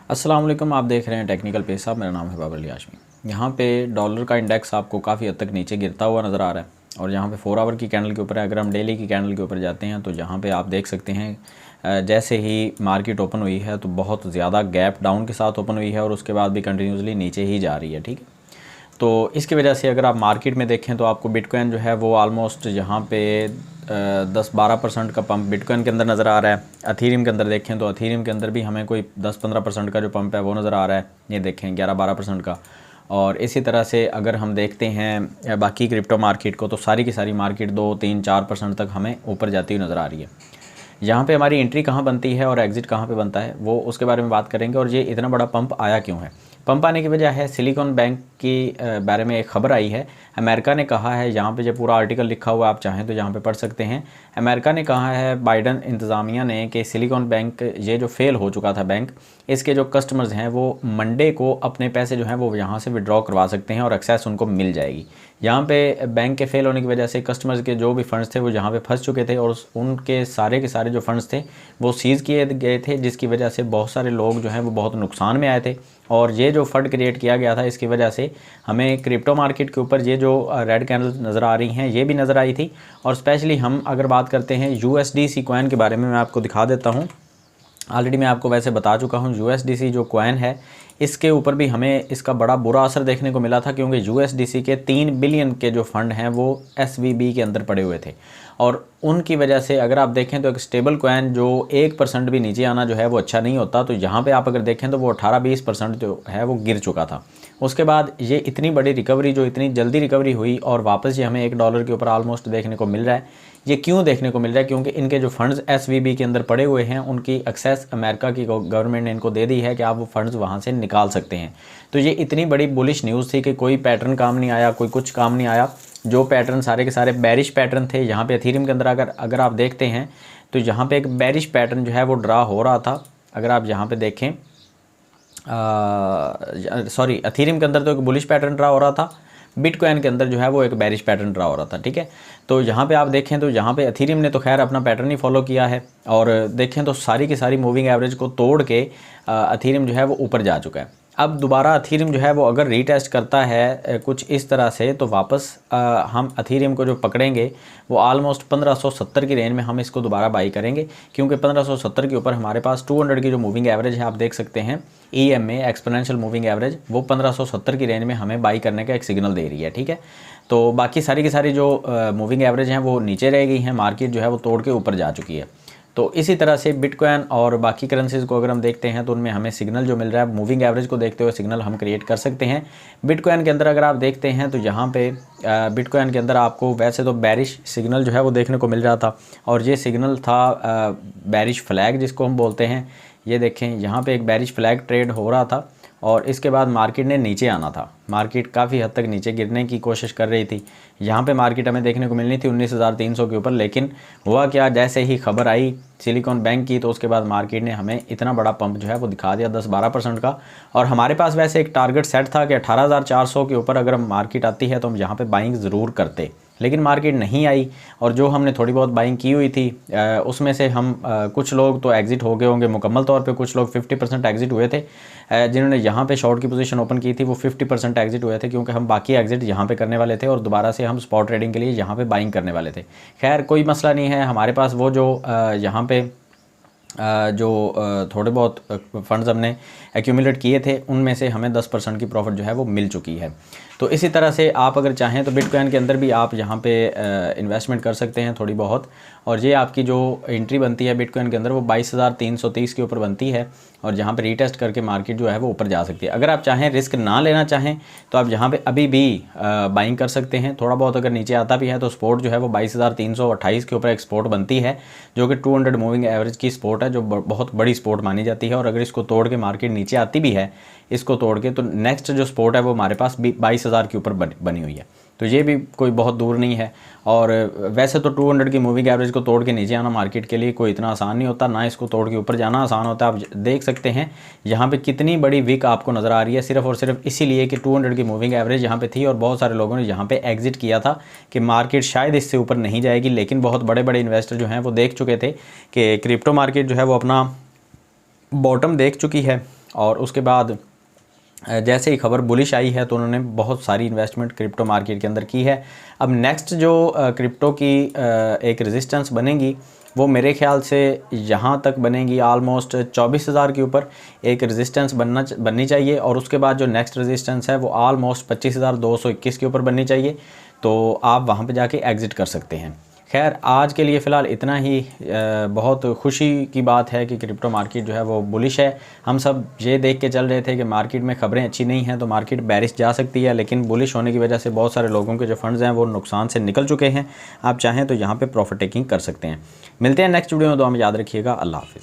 अस्सलाम वालेकुम, आप देख रहे हैं टेक्निकल पे साहब। मेरा नाम है बाबर हाशमी। यहाँ पे डॉलर का इंडेक्स आपको काफ़ी हद तक नीचे गिरता हुआ नज़र आ रहा है और यहाँ पे 4 आवर की कैंडल के ऊपर है। अगर हम डेली की कैंडल के ऊपर जाते हैं तो यहाँ पे आप देख सकते हैं जैसे ही मार्केट ओपन हुई है तो बहुत ज़्यादा गैप डाउन के साथ ओपन हुई है और उसके बाद भी कंटिन्यूसली नीचे ही जा रही है। ठीक है, तो इसकी वजह से अगर आप मार्केट में देखें तो आपको बिटकॉइन जो है वो ऑलमोस्ट यहाँ पे 10-12% का पंप बिटकॉइन के अंदर नज़र आ रहा है। अथीरियम के अंदर देखें तो अथीरियम के अंदर भी हमें कोई 10-15% का जो पंप है वो नज़र आ रहा है। ये देखें 11-12% का। और इसी तरह से अगर हम देखते हैं बाकी क्रिप्टो मार्केट को तो सारी की सारी मार्केट 2-3-4% तक हमें ऊपर जाती हुई नज़र आ रही है। यहाँ पे हमारी एंट्री कहाँ बनती है और एग्ज़िट कहाँ पे बनता है वो उसके बारे में बात करेंगे। और ये इतना बड़ा पंप आया क्यों है? पंप आने की वजह है सिलिकॉन बैंक की बारे में एक ख़बर आई है। अमेरिका ने कहा है, यहाँ पे जो पूरा आर्टिकल लिखा हुआ है आप चाहें तो यहाँ पे पढ़ सकते हैं। अमेरिका ने कहा है बाइडन इंतज़ामिया ने कि सिलिकॉन बैंक ये जो फेल हो चुका था बैंक, इसके जो कस्टमर्स हैं वो मंडे को अपने पैसे जो हैं वो यहाँ से विड्रॉ करवा सकते हैं और एक्सेस उनको मिल जाएगी। यहाँ पे बैंक के फेल होने की वजह से कस्टमर्स के जो भी फ़ंड्स थे वो यहाँ पे फंस चुके थे और उनके सारे के सारे जो फ़ंड्स थे वो सीज़ किए गए थे, जिसकी वजह से बहुत सारे लोग जो हैं वो बहुत नुकसान में आए थे। और ये जो फंड क्रिएट किया गया था इसकी वजह से हमें क्रिप्टो मार्केट के ऊपर ये जो रेड कैंडल नज़र आ रही हैं ये भी नज़र आई थी। और स्पेशली हम अगर बात करते हैं USDC कॉइन के बारे में, मैं आपको दिखा देता हूँ। ऑलरेडी मैं आपको वैसे बता चुका हूँ USDC जो कॉइन है इसके ऊपर भी हमें इसका बड़ा बुरा असर देखने को मिला था, क्योंकि USDC के 3 बिलियन के जो फंड हैं वो SVB के अंदर पड़े हुए थे। और उनकी वजह से अगर आप देखें तो एक स्टेबल कॉइन जो 1% भी नीचे आना जो है वो अच्छा नहीं होता। तो यहाँ पे आप अगर देखें तो वो 18-20% जो है वो गिर चुका था। उसके बाद ये इतनी बड़ी रिकवरी, जो इतनी जल्दी रिकवरी हुई और वापस ये हमें $1 के ऊपर ऑलमोस्ट देखने को मिल रहा है। ये क्यों देखने को मिल रहा है? क्योंकि इनके जो फंड्स SVB के अंदर पड़े हुए हैं उनकी एक्सेस अमेरिका की गवर्नमेंट ने इनको दे दी है कि आप वो फंड्स वहाँ से निकाल सकते हैं। तो ये इतनी बड़ी बुलिश न्यूज़ थी कि कोई पैटर्न काम नहीं आया, कोई कुछ काम नहीं आया। जो पैटर्न सारे के सारे बेरिश पैटर्न थे। यहाँ पे एथीरियम के अंदर अगर आप देखते हैं तो यहाँ पे एक बेरिश पैटर्न जो है वो ड्रा हो रहा था। अगर आप यहाँ पे देखें, सॉरी, एथीरियम के अंदर तो एक बुलिश पैटर्न ड्रा हो रहा था, बिटकॉइन के अंदर जो है वो एक बेरिश पैटर्न ड्रा हो रहा था। ठीक है, तो यहाँ पे आप देखें तो यहाँ पे एथीरियम ने तो खैर अपना पैटर्न ही फॉलो किया है और देखें तो सारी की सारी मूविंग एवरेज को तोड़ के एथीरियम जो है वो ऊपर जा चुका है। अब दोबारा एथीरियम जो है वो अगर रीटेस्ट करता है कुछ इस तरह से तो वापस हम एथीरियम को जो पकड़ेंगे वो ऑलमोस्ट 1570 की रेंज में हम इसको दोबारा बाई करेंगे, क्योंकि 1570 के ऊपर हमारे पास 200 की जो मूविंग एवरेज है आप देख सकते हैं EMA एक्सपोनेंशियल मूविंग एवरेज, वो 1570 की रेंज में हमें बाई करने का एक सिग्नल दे रही है। ठीक है, तो बाकी सारी की सारी जो मूविंग एवरेज हैं वो नीचे रह गई हैं, मार्केट जो है वो तोड़ के ऊपर जा चुकी है। तो इसी तरह से बिटकॉइन और बाकी करेंसीज़ को अगर हम देखते हैं तो उनमें हमें सिग्नल जो मिल रहा है मूविंग एवरेज को देखते हुए सिग्नल हम क्रिएट कर सकते हैं। बिटकॉइन के अंदर अगर आप देखते हैं तो यहाँ पे बिटकॉइन के अंदर आपको वैसे तो बेरिश सिग्नल जो है वो देखने को मिल रहा था और ये सिग्नल था बेरिश फ्लैग जिसको हम बोलते हैं। ये देखें यहाँ पे एक बेरिश फ्लैग ट्रेड हो रहा था और इसके बाद मार्केट ने नीचे आना था। मार्केट काफ़ी हद तक नीचे गिरने की कोशिश कर रही थी। यहाँ पे मार्केट हमें देखने को मिलनी थी 19,300 के ऊपर, लेकिन हुआ क्या, जैसे ही खबर आई सिलिकॉन बैंक की तो उसके बाद मार्केट ने हमें इतना बड़ा पंप जो है वो दिखा दिया 10-12% का। और हमारे पास वैसे एक टारगेट सेट था कि 18,400 के ऊपर अगर मार्केट आती है तो हम यहाँ पर बाइंग ज़रूर करते, लेकिन मार्केट नहीं आई। और जो हमने थोड़ी बहुत बाइंग की हुई थी उसमें से हम कुछ लोग तो एग्ज़िट हो गए होंगे मुकम्मल तौर पे, कुछ लोग 50% एग्ज़िट हुए थे। जिन्होंने यहाँ पे शॉर्ट की पोजीशन ओपन की थी वो 50% एग्ज़िट हुए थे, क्योंकि हम बाकी एग्ज़िट यहाँ पे करने वाले थे और दोबारा से हम स्पॉट ट्रेडिंग के लिए यहाँ पे बाइंग करने वाले थे। खैर कोई मसला नहीं है, हमारे पास वो जो यहाँ पे थोड़े बहुत फंड्स हमने एक्यूमुलेट किए थे उनमें से हमें 10% की प्रॉफिट जो है वो मिल चुकी है। तो इसी तरह से आप अगर चाहें तो बिटकॉइन के अंदर भी आप यहाँ पे इन्वेस्टमेंट कर सकते हैं थोड़ी बहुत। और ये आपकी जो एंट्री बनती है बिटकॉइन के अंदर वो 22,330 के ऊपर बनती है और जहाँ पे रीटेस्ट करके मार्केट जो है वो ऊपर जा सकती है। अगर आप चाहें रिस्क ना लेना चाहें तो आप यहाँ पे अभी भी बाइंग कर सकते हैं। थोड़ा बहुत अगर नीचे आता भी है तो स्पोर्ट जो है वो 22,328 के ऊपर एक स्पोर्ट बनती है, जो कि 200 मूविंग एवरेज की स्पोर्ट है, जो बहुत बड़ी स्पोर्ट मानी जाती है। और अगर इसको तोड़ के मार्केट नीचे आती भी है इसको तोड़ के, तो नेक्स्ट जो स्पोर्ट है वो हमारे पास 22,000 के ऊपर बनी हुई है। तो ये भी कोई बहुत दूर नहीं है। और वैसे तो 200 की मूविंग एवरेज को तोड़ के नीचे आना मार्केट के लिए कोई इतना आसान नहीं होता, ना इसको तोड़ के ऊपर जाना आसान होता है। आप देख सकते हैं यहाँ पे कितनी बड़ी विक आपको नज़र आ रही है, सिर्फ और सिर्फ इसीलिए कि 200 की मूविंग एवरेज यहाँ पे थी और बहुत सारे लोगों ने यहाँ पे एग्जिट किया था कि मार्केट शायद इससे ऊपर नहीं जाएगी। लेकिन बहुत बड़े बड़े इन्वेस्टर जो हैं वो देख चुके थे कि क्रिप्टो मार्केट जो है वो अपना बॉटम देख चुकी है और उसके बाद जैसे ही खबर बुलिश आई है तो उन्होंने बहुत सारी इन्वेस्टमेंट क्रिप्टो मार्केट के अंदर की है। अब नेक्स्ट जो क्रिप्टो की एक रेजिस्टेंस बनेगी वो मेरे ख्याल से यहाँ तक बनेगी ऑलमोस्ट 24,000 के ऊपर एक रेजिस्टेंस बननी चाहिए, और उसके बाद जो नेक्स्ट रेजिस्टेंस है वो ऑलमोस्ट 25,221 के ऊपर बननी चाहिए। तो आप वहाँ पे जाके एग्ज़िट कर सकते हैं। खैर आज के लिए फ़िलहाल इतना ही। बहुत खुशी की बात है कि क्रिप्टो मार्केट जो है वो बुलिश है। हम सब ये देख के चल रहे थे कि मार्केट में ख़बरें अच्छी नहीं हैं तो मार्केट बेरिश जा सकती है, लेकिन बुलिश होने की वजह से बहुत सारे लोगों के जो फंड्स हैं वो नुकसान से निकल चुके हैं। आप चाहें तो यहाँ पे प्रॉफिट टेकिंग कर सकते हैं। मिलते हैं नेक्स्ट वीडियो में, तो हम याद रखिएगा। अल्लाह हाफ़िज़।